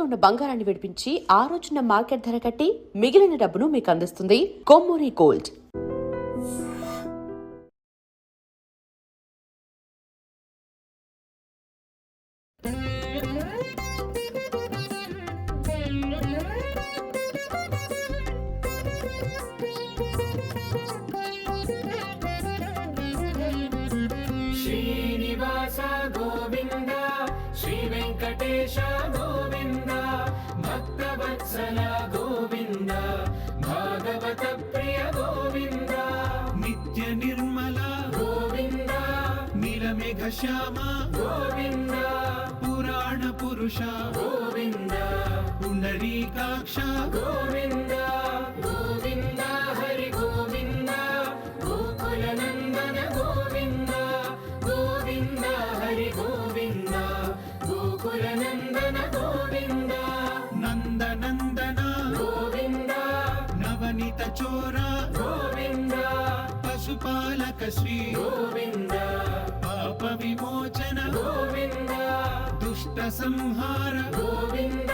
ఉన్న బంగారాన్ని విడిపించి ఆ రోజున మార్కెట్ ధర కట్టి మిగిలిన డబ్బును మీకు అందిస్తుంది కొమ్మూరి గోల్డ్. శ్రీనివాస గోవింద, శ్రీ వెంకటేశ గోవింద, భక్తవత్సల గోవింద, భాగవత ప్రియ గోవింద, నిత్య నిర్మల గోవింద, నీలమేఘ శ్యామ గోవింద, పురాణ పురుష గోవింద, పుండరీకాక్ష గోవింద, గోవింద హరి గోవింద, గోకుల నందన గోవింద, గోవింద హరి గోవింద, గోకుల నందన గోవింద, నందనందన గోవింద, నవనీత చోర గోవింద, పశుపాలక శ్రీ గోవింద, పాప విమోచన గోవింద, దుష్ట సంహార గోవింద,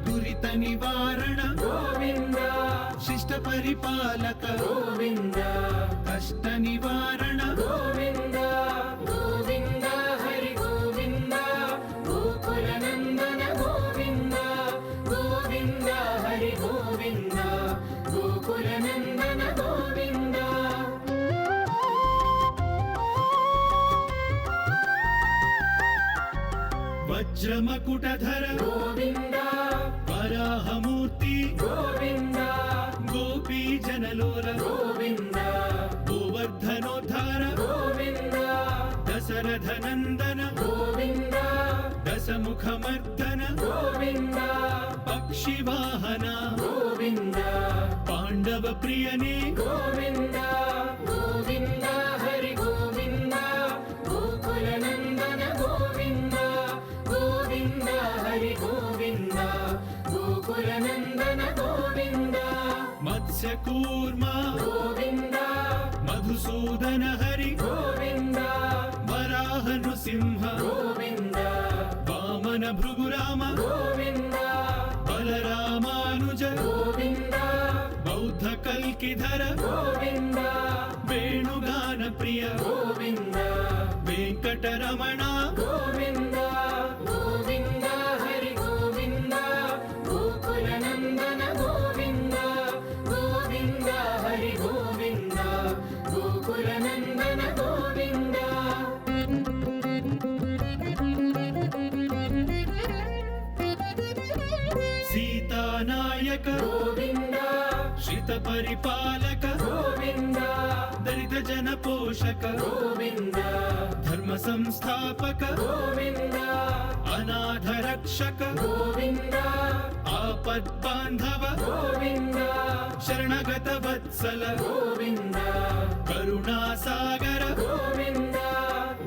దురిత నివారణ గోవింద, శిష్ట పరిపాలక గోవింద, కష్ట నివారణ గోవింద, గోవింద హరి గోవింద, గోకుల నందన గోవింద, గోవింద హరి గోవింద, గోకుల నందన గోవింద. వజ్రమకుటధర గోవింద, వరాహమూర్తి గోవింద, గోపీ జనలోల గోవింద, గోవర్ధనోద్ధార గోవింద, దశరథ నందన గోవింద, దశముఖమర్దన గోవింద, పక్షివాహన గోవింద, పాండవ ప్రియనే గోవింద, గోవింద హరి గోవింద, గోకుల నందన గోవింద, గోవింద హరి గోవింద, గోకుల నందన గోవింద, మత్స్యకూర్మ గోవింద, మధుసూదన హరి గోవింద, వరాహ నృసింహ గోవింద, వామన భృగురామ గోవింద, బలరామానుజ గోవింద, బౌద్ధ కల్కిధర గోవింద, వేణుగాన ప్రియ గోవింద, వెంకటరమణ గోవింద, గోవింద హరి గోవింద, గోకుల నందన గోవింద, గోవింద హరి గోవింద, గోకుల నందన గోవింద. సీతానాయక గోవింద, శ్రిత పరిపాలక గోవింద, దళిత జన పోషక గోవింద, ధర్మ సంస్థాపక గోవింద, అనాథ రక్షక గోవింద, ఆపద్ బాంధవ గోవింద, శరణగత వత్సల గోవింద, కరుణా సాగర గోవింద,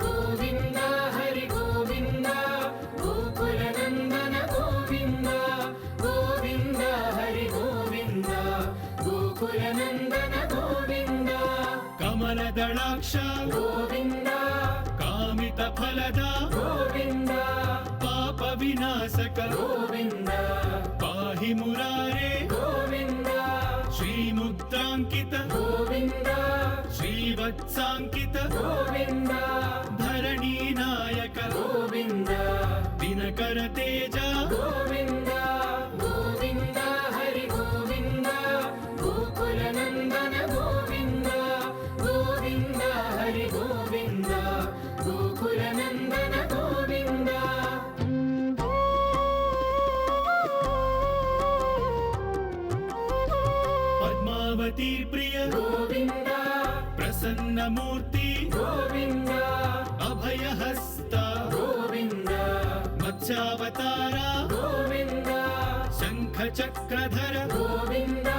గోవింద హరి గోవింద, గోకుల నందన గోవింద, గోవింద హరి గోవింద, గోకుల నందన గోవింద, కమల దళాక్ష గోవింద, కామిత ఫలద గోవింద, పాప వినాశక గోవింద, పాహి మురారే గోవింద, శ్రీముద్రాంకిత గోవింద, శ్రీవత్సాంకిత గోవింద, ధరణీ నాయక గోవింద, దినకర తేజ గోవింద, గోవింద హరి గోవింద, గోకుల నందన గోవింద, గోవింద హరి గోవింద, గోకుల నందన గోవింద. పద్మావతి ప్రియ గోవింద, ప్రసన్నమూర్తి గోవింద, అభయహస్త గోవింద, మత్స్యావతార గోవింద, శంఖ చక్రధర గోవింద,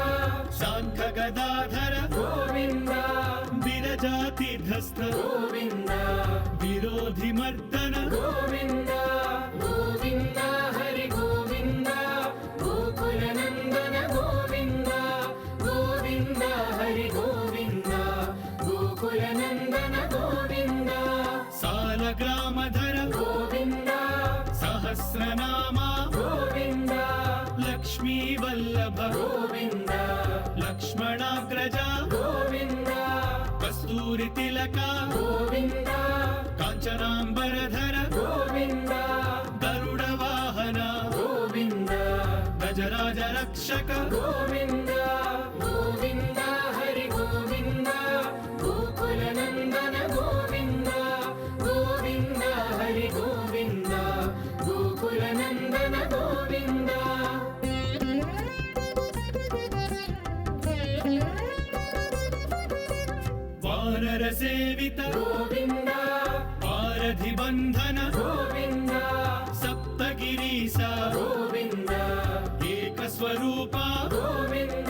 శాంఖ గదాధర గోవింద, విరజాతిధస్థ గోవింద, విరోధి మర్దన గోవింద, గోవింద హరి గోవింద, గోకుల నందన గోవింద, గోవింద హరి గోవింద, గోకుల నందన గోవింద, సాలగ్రామధర గోవింద, సహస్రనామ గోవింద, लक्ष्मी वल्लभ गोविन्द लक्ष्मणाग्रज गोविन्द कस्तूरि तिलक गोविन्द काञ्चनाम्बरधर गोविन्द गरुड वाहन गोविन्द गजराज रक्षक गोविन्द गोविन्द हरि गोविन्द गोकुल नन्दन गोविन्द गोविन्द हरि गोविन्द गोकुल नन्दन गोविन्द वानर सेवित गोविन्द पारधि बन्धन गोविन्द सप्तगिरीश गोविन्द एक स्वरूप गोविन्द